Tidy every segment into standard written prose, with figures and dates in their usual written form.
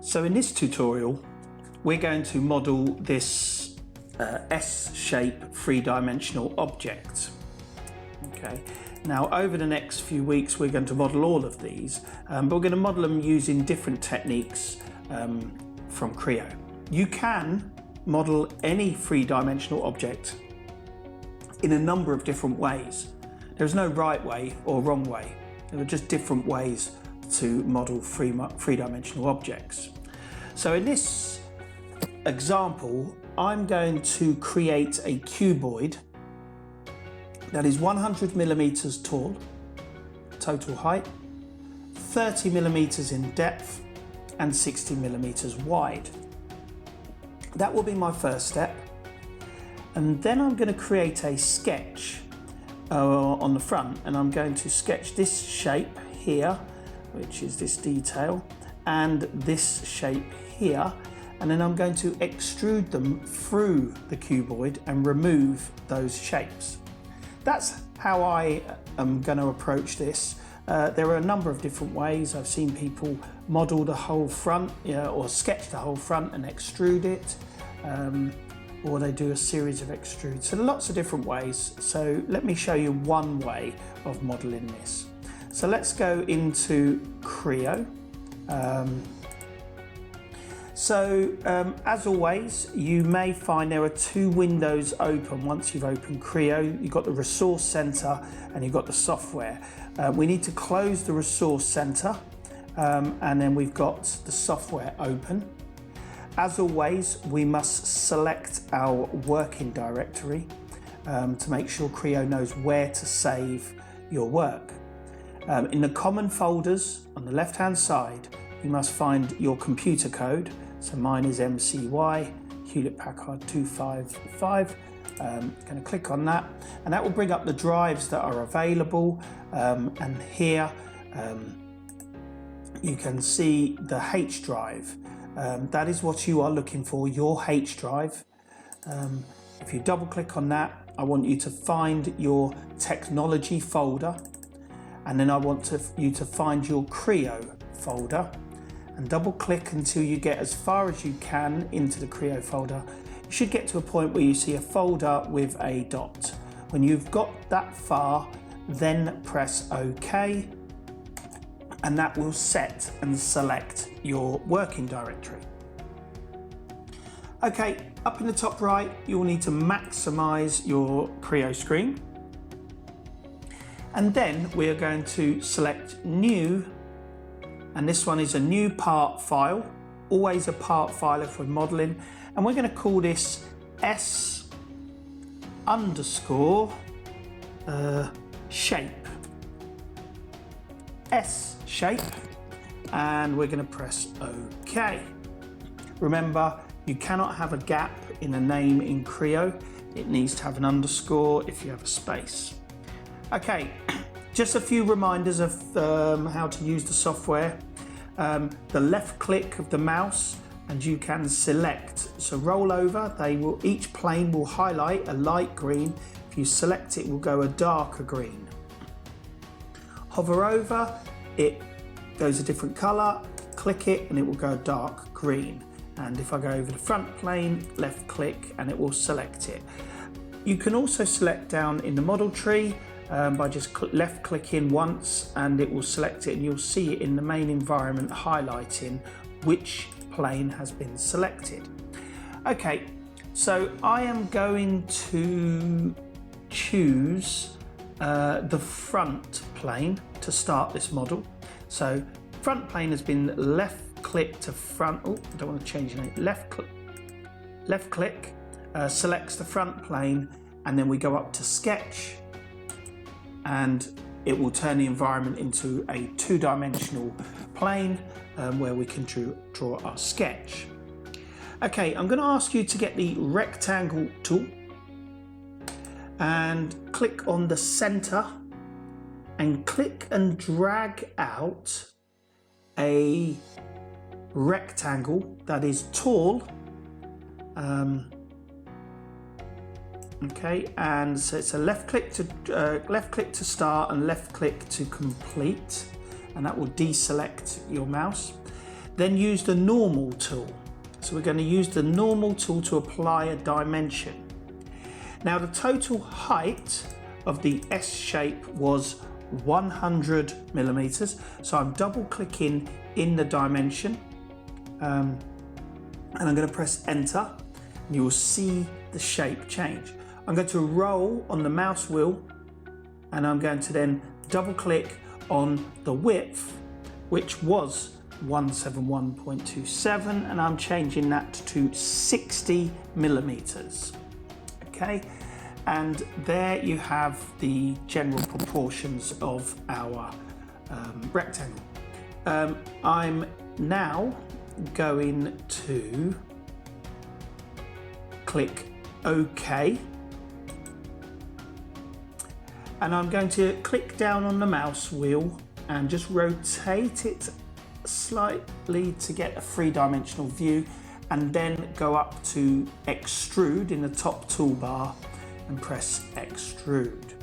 So in this tutorial, we're going to model this S shape three-dimensional object. Okay. Now over the next few weeks we're going to model all of these, but we're going to model them using different techniques from Creo. You can model any three-dimensional object in a number of different ways. There's no right way or wrong way. There are just different ways to model three-dimensional objects. So in this example, I'm going to create a cuboid that is 100 millimeters tall, total height, 30 millimeters in depth, and 60 millimeters wide. That will be my first step. And then I'm going to create a sketch on the front, and I'm going to sketch this shape here, which is this detail, and this shape here, and then I'm going to extrude them through the cuboid and remove those shapes. That's how I am going to approach this. There are a number of different ways. I've seen people model the whole front, or sketch the whole front and extrude it, or they do a series of extrudes. So lots of different ways. So let me show you one way of modeling this. So let's go into Creo. As always, you may find there are two windows open once you've opened Creo. You've got the resource center and you've got the software. We need to close the resource center, and then we've got the software open. As always, we must select our working directory to make sure Creo knows where to save your work. In the common folders on the left-hand side, you must find your computer code. So mine is MCY, Hewlett Packard 255. Going to click on that, and that will bring up the drives that are available. And here you can see the H drive. That is what you are looking for, your H drive. If you double click on that, I want you to find your technology folder, and then I want you to find your Creo folder, and double click until you get as far as you can into the Creo folder. You should get to a point where you see a folder with a dot. When you've got that far, then press OK, and that will set and select your working directory. Okay, up in the top right, you'll need to maximize your Creo screen. And then we are going to select New, and this one is a new part file, always a part file if we're modeling, and we're going to call this S underscore shape. S shape, and we're going to press OK. Remember, you cannot have a gap in a name in Creo. It needs to have an underscore if you have a space. Okay, just a few reminders of how to use the software. The left click of the mouse and you can select. So roll over, each plane will highlight a light green. If you select it, will go a darker green. Hover over, it goes a different color, click it and it will go dark green. And if I go over the front plane, left click and it will select it. You can also select down in the model tree by just left clicking once, and it will select it, and you'll see it in the main environment highlighting which plane has been selected. Okay, so I am going to choose the front plane to start this model. So front plane has been left click to front. Oh, I don't want to change the name. Left click selects the front plane, and then we go up to sketch, and it will turn the environment into a two-dimensional plane where we can draw our sketch. Okay, I'm going to ask you to get the rectangle tool and click on the center and click and drag out a rectangle that is tall. Okay, and so it's a left click to start and left click to complete, and that will deselect your mouse. then use the normal tool. So we're going to use the normal tool to apply a dimension. Now the total height of the S shape was 100 millimeters. So I'm double clicking in the dimension and I'm going to press enter, and you will see the shape change. I'm going to roll on the mouse wheel, and I'm going to then double click on the width, which was 171.27, and I'm changing that to 60 millimeters. Okay, and there you have the general proportions of our rectangle. I'm now going to click OK, and I'm going to click down on the mouse wheel and just rotate it slightly to get a three-dimensional view, and then go up to extrude in the top toolbar and press extrude.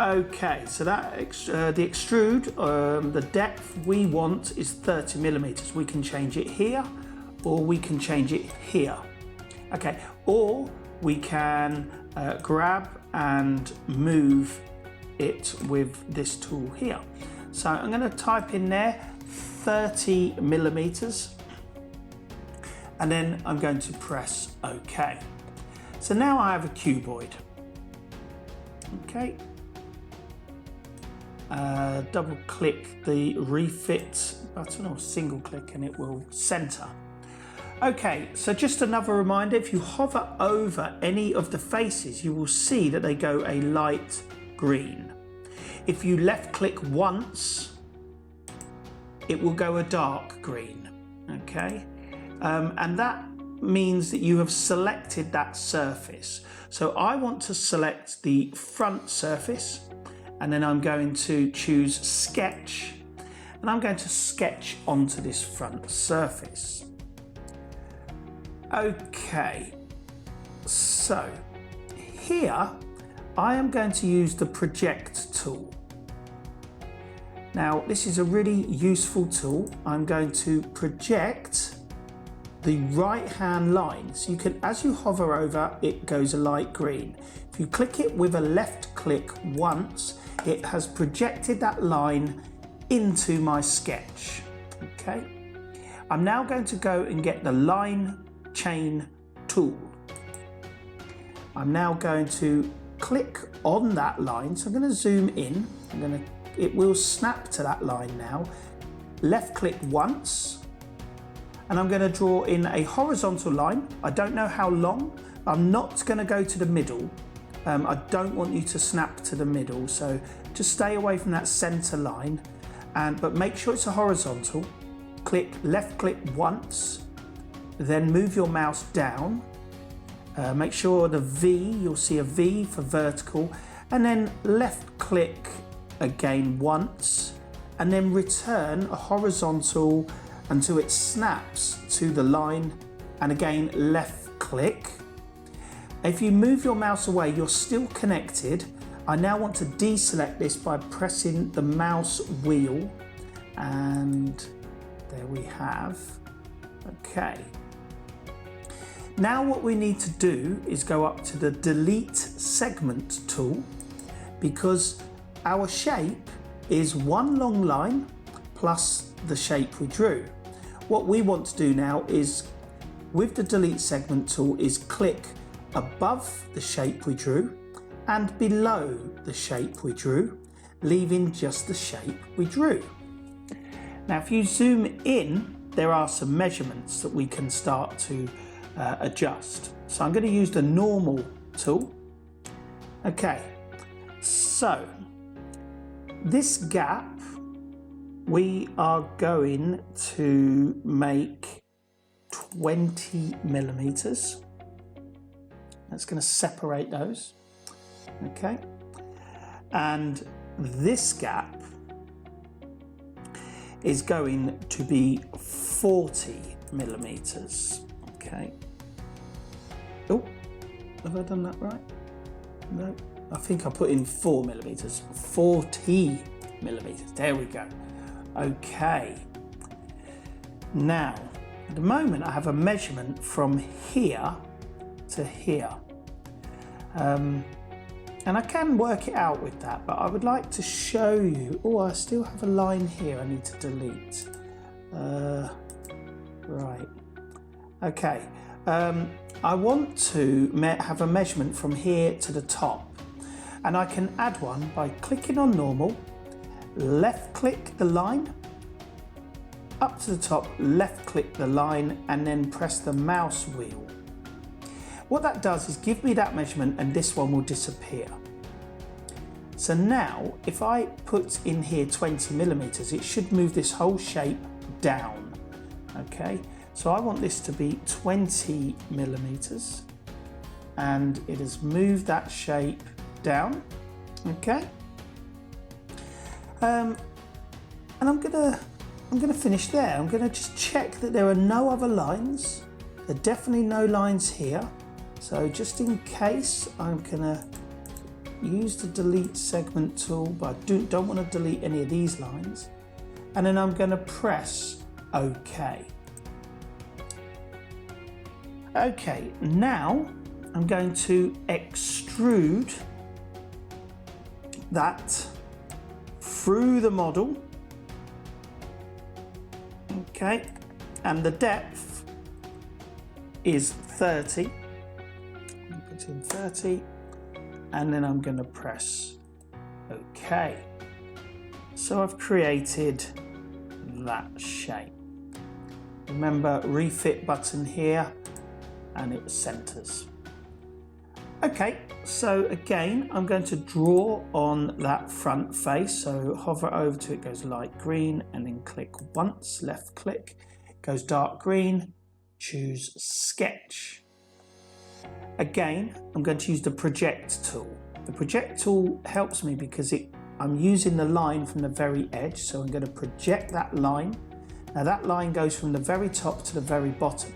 Okay, so that the extrude, the depth we want is 30 millimeters. We can change it here, or we can change it here. Okay, or we can grab and move it with this tool here. So I'm going to type in there 30 millimeters, and then I'm going to press OK. So now I have a cuboid. Okay. Double click the refit button, or single click, and it will center. Okay, so just another reminder, if you hover over any of the faces, you will see that they go a light green. If you left click once, it will go a dark green. Okay, and that means that you have selected that surface. So I want to select the front surface, and then I'm going to choose sketch, and I'm going to sketch onto this front surface. Okay, so here I am going to use the project tool. Now this is a really useful tool. I'm going to project the right hand line. So you can, as you hover over, it goes a light green. If you click it with a left click once, it has projected that line into my sketch. Okay, I'm now going to go and get the line chain tool. I'm now going to click on that line. So I'm going to zoom in. It will snap to that line now. Left click once, and I'm going to draw in a horizontal line. I don't know how long. I'm not going to go to the middle. I don't want you to snap to the middle, so just stay away from that center line, but make sure it's a horizontal. Click left click once, then move your mouse down. Make sure the V, you'll see a V for vertical, and then left click again once, and then return a horizontal until it snaps to the line, and again left click. If you move your mouse away, you're still connected. I now want to deselect this by pressing the mouse wheel, and there we have. Okay. Now what we need to do is go up to the delete segment tool, because our shape is one long line plus the shape we drew. What we want to do now is, with the delete segment tool, is click above the shape we drew and below the shape we drew, leaving just the shape we drew. Now if you zoom in, there are some measurements that we can start to adjust. So I'm going to use the normal tool. Okay, so this gap we are going to make 20 millimeters. That's going to separate those. Okay, and this gap is going to be 40 millimeters. Okay. Oh, have I done that right? No, I think I put in 4 millimeters. 40 millimeters. There we go. Okay. Now, at the moment I have a measurement from here to here. And I can work it out with that, but I would like to show you. Oh, I still have a line here I need to delete. Right. Okay. I want to have a measurement from here to the top. And I can add one by clicking on normal, left click the line, up to the top, left click the line, and then press the mouse wheel. What that does is give me that measurement and this one will disappear. So now if I put in here 20 millimeters, it should move this whole shape down. Okay, so I want this to be 20 millimeters and it has moved that shape down. Okay, and I'm gonna finish there. I'm gonna just check that there are no other lines. There are definitely no lines here. So just in case, I'm gonna use the delete segment tool, but I don't want to delete any of these lines. And then I'm gonna press OK. Okay, now I'm going to extrude that through the model. Okay, and the depth is 30. Put in 30, and then I'm going to press OK. So I've created that shape. Remember, refit button here, and it centers. Okay, so again, I'm going to draw on that front face. So hover over to it, goes light green, and then click once, left click, it goes dark green, choose sketch. Again, I'm going to use the project tool. The project tool helps me because I'm using the line from the very edge. So I'm going to project that line. Now that line goes from the very top to the very bottom.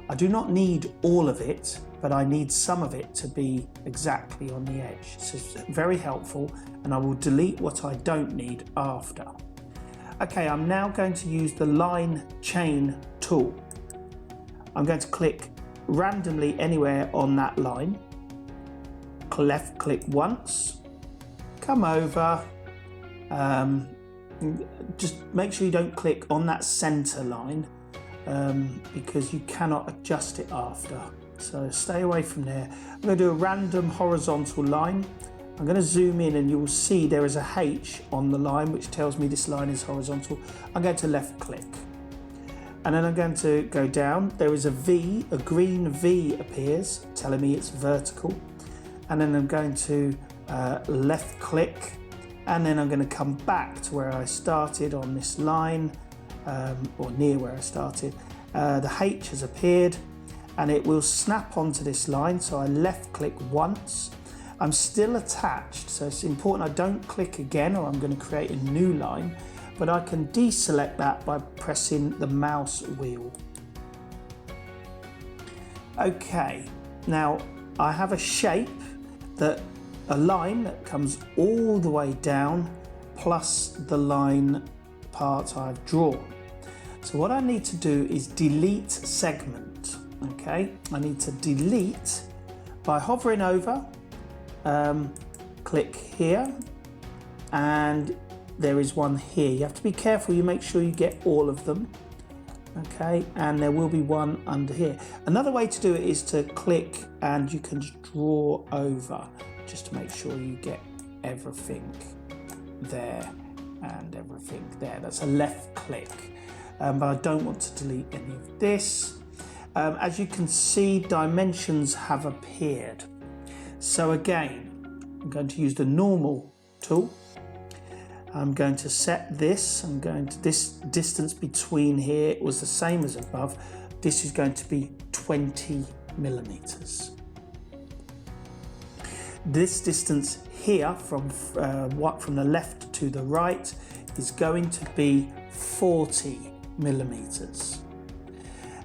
I do not need all of it, but I need some of it to be exactly on the edge. So it's very helpful, and I will delete what I don't need after. Okay, I'm now going to use the line chain tool. I'm going to click randomly anywhere on that line, left click once, come over, just make sure you don't click on that center line, because you cannot adjust it after. So stay away from there. I'm going to do a random horizontal line. I'm going to zoom in and you will see there is a H on the line which tells me this line is horizontal. I'm going to left click. And then I'm going to go down. There is a V, a green V appears telling me it's vertical. And then I'm going to left click. And then I'm going to come back to where I started on this line, or near where I started. The H has appeared and it will snap onto this line. So I left click once. I'm still attached, so it's important I don't click again or I'm going to create a new line, but I can deselect that by pressing the mouse wheel. Okay, now I have a shape a line that comes all the way down plus the line part I've drawn. So what I need to do is delete segment. Okay, I need to delete by hovering over, click here, and there is one here. You have to be careful, you make sure you get all of them. Okay, and there will be one under here. Another way to do it is to click and you can just draw over, just to make sure you get everything there and everything there. That's a left click, but I don't want to delete any of this. As you can see, dimensions have appeared. So again, I'm going to use the normal tool. I'm going to set this. This distance between here was the same as above. This is going to be 20 millimeters. This distance here from the left to the right is going to be 40 millimeters.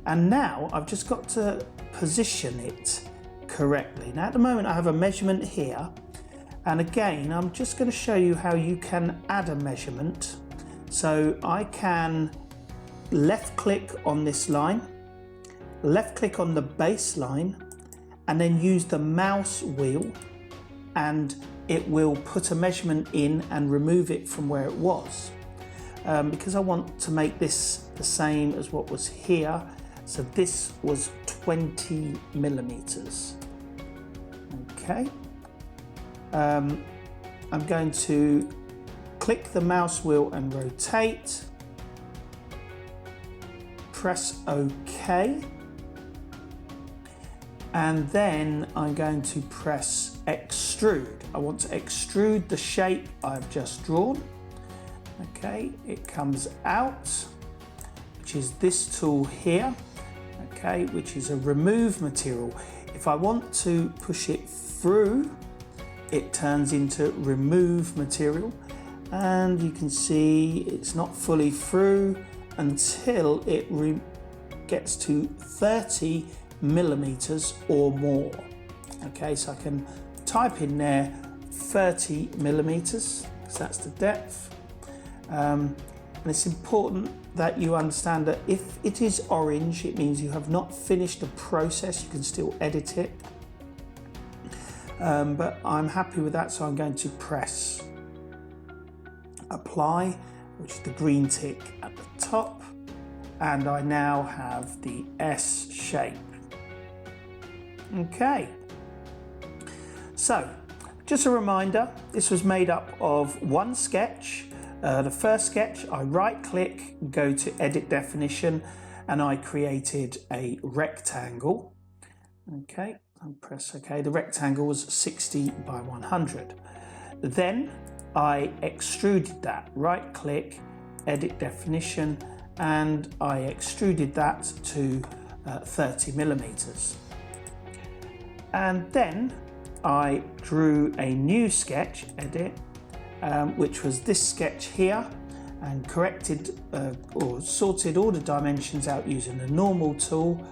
And now I've just got to position it correctly. Now at the moment I have a measurement here, and again I'm just going to show you how you can add a measurement. So I can left click on this line, left click on the baseline, and then use the mouse wheel, and it will put a measurement in and remove it from where it was. Because I want to make this the same as what was here, so this was 20 millimeters. Okay. I'm going to click the mouse wheel and rotate, press OK, and then I'm going to press extrude. I want to extrude the shape I've just drawn. Okay, it comes out, which is this tool here, okay, which is a remove material. If I want to push it through, it turns into remove material, and you can see it's not fully through until it gets to 30 millimeters or more. Okay, so I can type in there 30 millimeters, because that's the depth. And it's important that you understand that if it is orange, it means you have not finished the process. You can still edit it. But I'm happy with that, so I'm going to press apply, which is the green tick at the top, and I now have the S shape. Okay, so just a reminder, this was made up of one sketch. The first sketch, I right click, go to edit definition, and I created a rectangle. Okay, and press OK. The rectangle was 60 by 100. Then I extruded that, right click, edit definition, and I extruded that to 30 millimeters. And then I drew a new sketch, edit, which was this sketch here, and corrected or sorted all the dimensions out using the normal tool.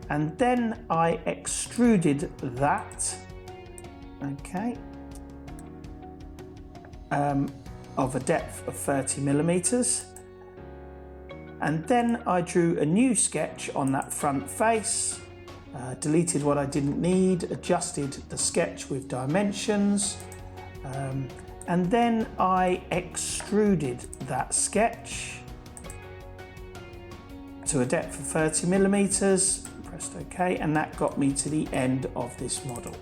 And then I extruded that, okay, of a depth of 30 millimeters. And then I drew a new sketch on that front face, deleted what I didn't need, adjusted the sketch with dimensions, and then I extruded that sketch to a depth of 30 millimeters, pressed OK, and that got me to the end of this model.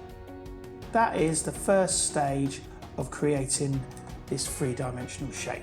That is the first stage of creating this three-dimensional shape.